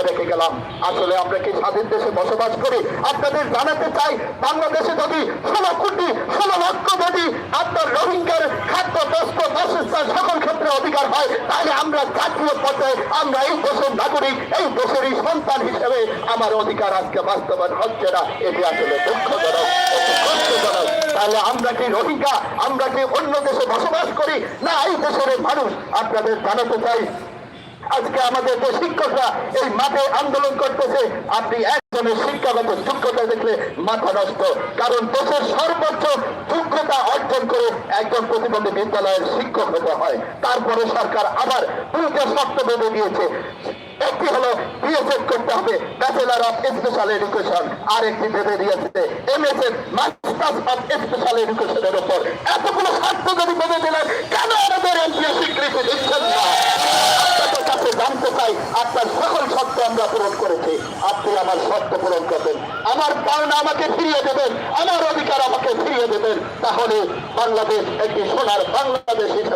রেখে গেলাম। আসলে আমরা কি স্বাধীন দেশে বসবাস করি? আপনাদের জানাতে চাই, বাংলাদেশে যদি 16 লক্ষ যদি আপনার রোহিঙ্গার খাদ্য বস্ত্র বাসস্থান সকল ক্ষেত্রে অধিকার হয়, তাহলে আমরা জাতীয় পর্যায়ে আমরা এই দেশের নাগরিক, এই দেশেরই সন্তান হিসেবে আমার অধিকার আজকে বাস্তবায়ন হচ্ছে না। এটি আসলে দুঃখজনক, কষ্টজনক। তাহলে আমরা কি রোহিঙ্গা, আমরা কি অন্য দেশে বসবাস করি না এই দেশের মানুষ? আপনাদের জানাতে চাই, আজকে আমাদের যে শিক্ষকরা এই মাঠে আন্দোলন করতেছে, আপনি একজনের শিক্ষাগত যোগ্যতা দেখলে মাথা নষ্ট। কারণ দেশের সর্বোচ্চ যোগ্যতা অর্জন করে একজন প্রতিবন্ধী বিদ্যালয়ের শিক্ষক হতে হয়। তারপরে সরকার আবার দুইটা শর্ত বেঁধে দিয়েছে। একটি হলো বিএসএফ করতে হবে, ব্যাচেলার অফ স্পেশাল এডুকেশন, আর একটি বেঁধে দিয়েছে এমএসএফ, মাস্টার্স অফ স্পেশাল এডুকেশনের উপর। এতগুলো শর্ত যদি বেঁধে দিলেন, কেন আমাদের এমপিও স্বীকৃতি দিচ্ছেন না? জানতে চাই, আপনার সকল শর্ত আমরা পূরণ করেছি, আপনি আমার শর্ত পূরণ করবেন, আমার পাওনা আমাকে ফিরিয়ে দেবেন, আমার অধিকার আমাকে ফিরিয়ে দেবেন। তাহলে বাংলাদেশ একটি সোনার বাংলাদেশ হিসেবে